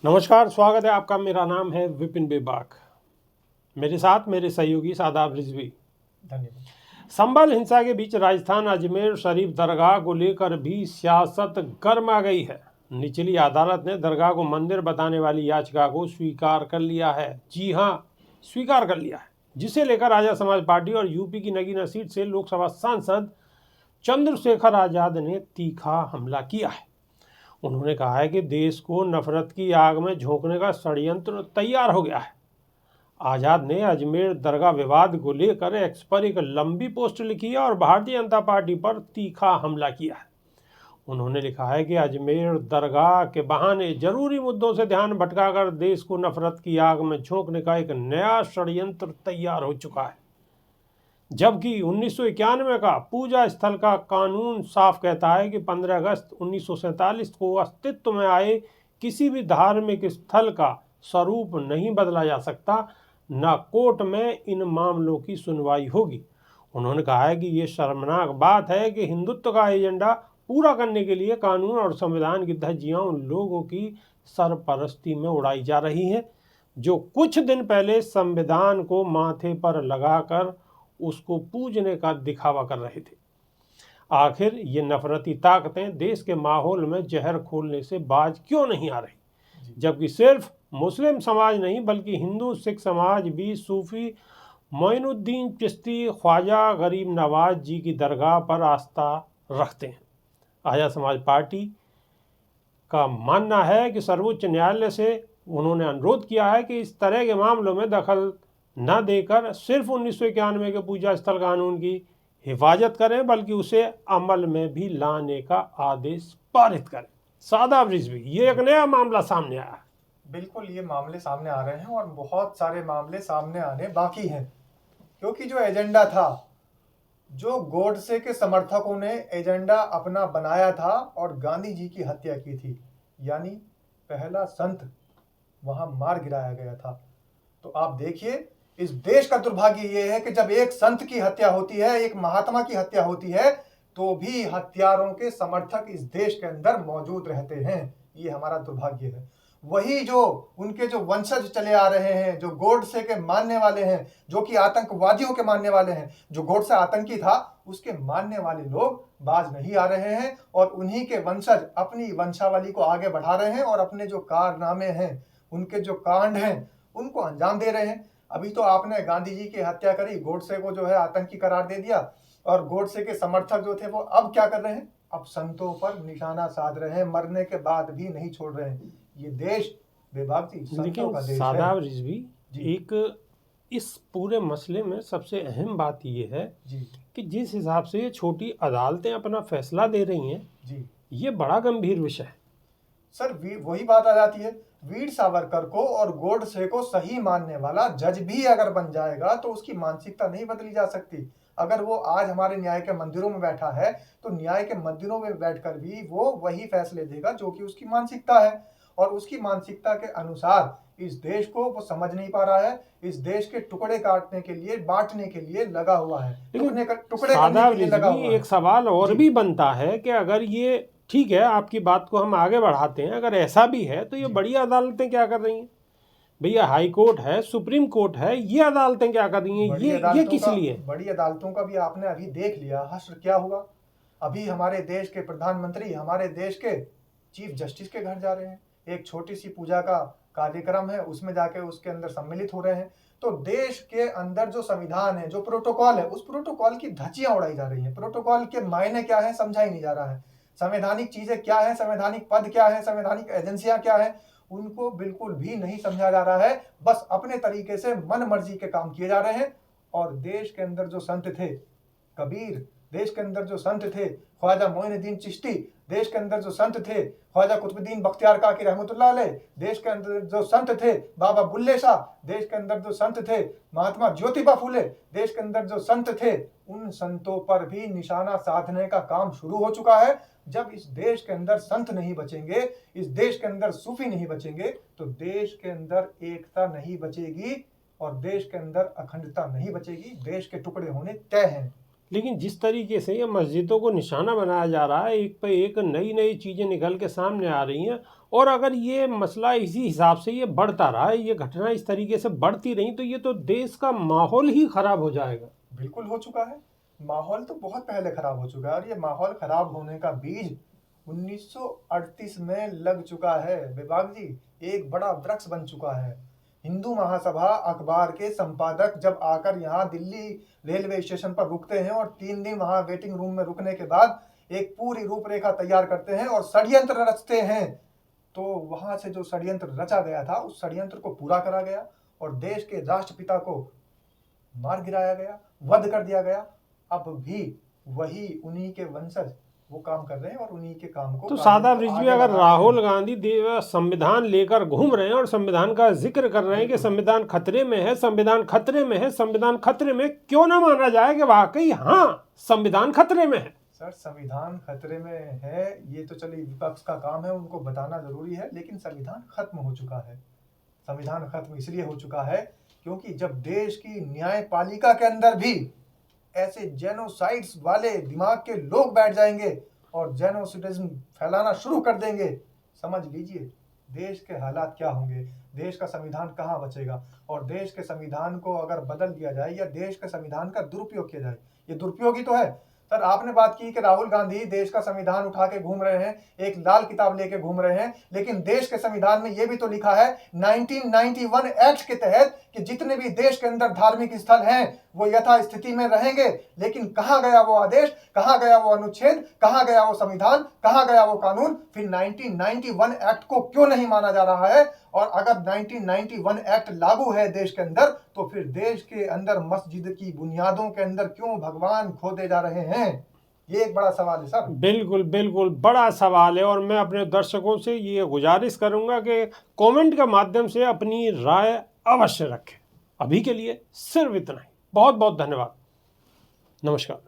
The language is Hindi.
नमस्कार, स्वागत है आपका। मेरा नाम है विपिन बेबाक। मेरे साथ मेरे सहयोगी शादाब रिजवी। धन्यवाद। संभल हिंसा के बीच राजस्थान अजमेर शरीफ दरगाह को लेकर भी सियासत गर्मा गई है। निचली अदालत ने दरगाह को मंदिर बताने वाली याचिका को स्वीकार कर लिया है। जी हाँ, स्वीकार कर लिया है, जिसे लेकर आजाद समाज पार्टी और यूपी की नगीना सीट से लोकसभा सांसद चंद्रशेखर आजाद ने तीखा हमला किया है। उन्होंने कहा है कि देश को नफरत की आग में झोंकने का षड्यंत्र तैयार हो गया है। आजाद ने अजमेर दरगाह विवाद को लेकर एक्स पर एक लंबी पोस्ट लिखी है और भारतीय जनता पार्टी पर तीखा हमला किया है। उन्होंने लिखा है कि अजमेर दरगाह के बहाने जरूरी मुद्दों से ध्यान भटकाकर देश को नफरत की आग में झोंकने का एक नया षड्यंत्र तैयार हो चुका है। जबकि 1991 का पूजा स्थल का कानून साफ कहता है कि 15 अगस्त 1947 को अस्तित्व में आए किसी भी धार्मिक स्थल का स्वरूप नहीं बदला जा सकता, न कोर्ट में इन मामलों की सुनवाई होगी। उन्होंने कहा है कि ये शर्मनाक बात है कि हिंदुत्व का एजेंडा पूरा करने के लिए कानून और संविधान की धज्जियां उन लोगों की सरपरस्ती में उड़ाई जा रही हैं जो कुछ दिन पहले संविधान को माथे पर लगाकर उसको पूजने का दिखावा कर रहे थे। आखिर ये नफरती ताकतें देश के माहौल में जहर खोलने से बाज क्यों नहीं आ रही, जबकि सिर्फ मुस्लिम समाज नहीं बल्कि हिंदू सिख समाज भी सूफी मोइनुद्दीन चिश्ती ख्वाजा गरीब नवाज जी की दरगाह पर आस्था रखते हैं। आजाद समाज पार्टी का मानना है कि सर्वोच्च न्यायालय से उन्होंने अनुरोध किया है कि इस तरह के मामलों में दखल न देकर सिर्फ 1991 के पूजा स्थल कानून की हिफाजत करें बल्कि उसे अमल में भी लाने का आदेश पारित करें। शादाब रिजवी, ये एक नया मामला सामने आया है। बिल्कुल, ये मामले सामने आ रहे हैं और बहुत सारे मामले सामने आने बाकी हैं, क्योंकि जो एजेंडा था, जो गोडसे के समर्थकों ने एजेंडा अपना बनाया था और गांधी जी की हत्या की थी, यानी पहला संत वहां मार गिराया गया था। तो आप देखिए, इस देश का दुर्भाग्य ये है कि जब एक संत की हत्या होती है, एक महात्मा की हत्या होती है, तो भी हत्यारों के समर्थक इस देश के अंदर मौजूद रहते हैं। ये हमारा दुर्भाग्य है। वही जो उनके जो वंशज चले आ रहे हैं, जो गोडसे के मानने वाले हैं, जो कि आतंकवादियों के मानने वाले हैं, जो गोडसे आतंकी था उसके मानने वाले लोग बाज नहीं आ रहे हैं और उन्हीं के वंशज अपनी वंशावली को आगे बढ़ा रहे हैं और अपने जो कारनामे हैं, उनके जो कांड हैं, उनको अंजाम दे रहे हैं। अभी तो आपने गांधी जी की हत्या करी, गोडसे को जो है आतंकी करार दे दिया, और गोडसे के समर्थक जो थे वो अब क्या कर रहे हैं? अब संतों पर निशाना साध रहे हैं, मरने के बाद भी नहीं छोड़ रहे हैं। ये देश बेबाक जी संतों का देश शादाब है। रिजवी, एक इस पूरे मसले में सबसे अहम बात ये है कि जिस हिसाब से ये छोटी अदालतें अपना फैसला दे रही हैं जी, ये बड़ा गंभीर विषय है। सर वही बात आ जाती है, वीर सावरकर को और गोडसे को सही मानने वाला जज भी अगर बन जाएगा तो उसकी मानसिकता नहीं बदली जा सकती। अगर वो आज हमारे न्याय के मंदिरों में बैठा है तो न्याय के मंदिरों में बैठकर भी वो वही फैसले देगा जो कि उसकी मानसिकता है, और उसकी मानसिकता के अनुसार इस देश को वो समझ नहीं पा रहा है। इस देश के टुकड़े काटने के लिए, बांटने के लिए लगा हुआ है, टुकड़े करने के लिए लगा हुआ है। एक सवाल और भी बनता है कि अगर ये ठीक है, आपकी बात को हम आगे बढ़ाते हैं, अगर ऐसा भी है तो ये बड़ी अदालतें क्या कर रही हैं? भैया, हाई कोर्ट है, सुप्रीम कोर्ट है, ये अदालतें क्या कर रही हैं? ये किस लिए? बड़ी अदालतों का भी आपने अभी देख लिया हश्र क्या हुआ। अभी हमारे देश के प्रधानमंत्री हमारे देश के चीफ जस्टिस के घर जा रहे हैं, एक छोटी सी पूजा का कार्यक्रम है, उसमें जाके उसके अंदर सम्मिलित हो रहे हैं। तो देश के अंदर जो संविधान है, जो प्रोटोकॉल है, उस प्रोटोकॉल की धज्जियां उड़ाई जा रही हैं। प्रोटोकॉल के मायने क्या है समझा ही नहीं जा रहा है। संवैधानिक चीजें क्या है, संवैधानिक पद क्या है, संवैधानिक एजेंसियां क्या है, उनको बिल्कुल भी नहीं समझा जा रहा है। बस अपने तरीके से मन मर्जी के काम किए जा रहे हैं। और देश के अंदर जो संत थे कबीर, देश के अंदर जो संत थे ख्वाजा मोइनुद्दीन चिश्ती, देश के अंदर जो संत थे ख्वाजा कुतुबुद्दीन बख्तियार काकी रहमतुल्लाह अलैह, देश के अंदर जो संत थे बाबा बुल्ले शाह, देश के अंदर जो संत थे महात्मा ज्योतिबा फूले, देश के अंदर जो संत थे, उन संतों पर भी निशाना साधने का काम शुरू हो चुका है। जब इस देश के अंदर संत नहीं बचेंगे, इस देश के अंदर सूफी नहीं बचेंगे, तो देश के अंदर एकता नहीं बचेगी और देश के अंदर अखंडता नहीं बचेगी। देश के टुकड़े होने तय हैं। लेकिन जिस तरीके से ये मस्जिदों को निशाना बनाया जा रहा है, एक पे एक नई नई चीज़ें निकल के सामने आ रही हैं, और अगर ये मसला इसी हिसाब से ये बढ़ता रहा है, ये घटना इस तरीके से बढ़ती रही, तो ये तो देश का माहौल ही खराब हो जाएगा। बिल्कुल हो चुका है। माहौल तो बहुत पहले खराब हो चुका है, और ये माहौल खराब होने का बीज 1938 में लग चुका है विभाग जी, एक बड़ा वृक्ष बन चुका है। हिंदू महासभा अखबार के संपादक जब आकर यहाँ दिल्ली रेलवे स्टेशन पर रुकते हैं और 3 दिन वहाँ वेटिंग रूम में रुकने के बाद एक पूरी रूपरेखा तैयार करते हैं और षड्यंत्र रचते हैं, तो वहां से जो षड्यंत्र रचा गया था उस षड्यंत्र को पूरा करा गया और देश के राष्ट्रपिता को मार गिराया गया, वध कर दिया गया। अब भी वही उन्हीं के वंशज वो काम कर रहे हैं और उन्हीं के काम को तो सादा ब्रिज में अगर राहुल गांधी संविधान लेकर घूम रहे हैं और संविधान का जिक्र कर रहे हैं कि संविधान खतरे में है, संविधान खतरे में है, संविधान खतरे में, क्यों ना माना जाए कि वाकई हाँ संविधान खतरे में है। सर संविधान खतरे में है ये तो चलिए विपक्ष का काम है, उनको बताना जरूरी है, लेकिन संविधान खत्म हो चुका है। संविधान खत्म इसलिए हो चुका है क्योंकि जब देश की न्यायपालिका के अंदर भी ऐसे जेनोसाइड्स वाले दिमाग के लोग बैठ जाएंगे और जेनोसिडिज्म फैलाना शुरू कर देंगे, समझ लीजिए देश के हालात क्या होंगे, देश का संविधान कहाँ बचेगा। और देश के संविधान को अगर बदल दिया जाए या देश के संविधान का दुरुपयोग किया जाए, ये दुरुपयोग ही तो है। सर आपने बात की कि राहुल गांधी देश का संविधान उठा के घूम रहे हैं, एक लाल किताब लेके घूम रहे हैं, लेकिन देश के संविधान में यह भी तो लिखा है 1991 एक्ट के तहत कि जितने भी देश के अंदर धार्मिक स्थल हैं वो यथास्थिति में रहेंगे। लेकिन कहां गया वो आदेश, कहां गया वो अनुच्छेद, कहां गया वो संविधान, कहां गया वो कानून। फिर 1991 एक्ट को क्यों नहीं माना जा रहा है? और अगर 1991 एक्ट लागू है देश के अंदर, तो फिर देश के अंदर मस्जिद की बुनियादों के अंदर क्यों भगवान खोदे जा रहे हैं? ये एक बड़ा सवाल है सर। बिल्कुल बिल्कुल बड़ा सवाल है, और मैं अपने दर्शकों से ये गुजारिश करूंगा कि कमेंट के माध्यम से अपनी राय अवश्य रखें। अभी के लिए सिर्फ इतना ही। बहुत बहुत धन्यवाद। नमस्कार।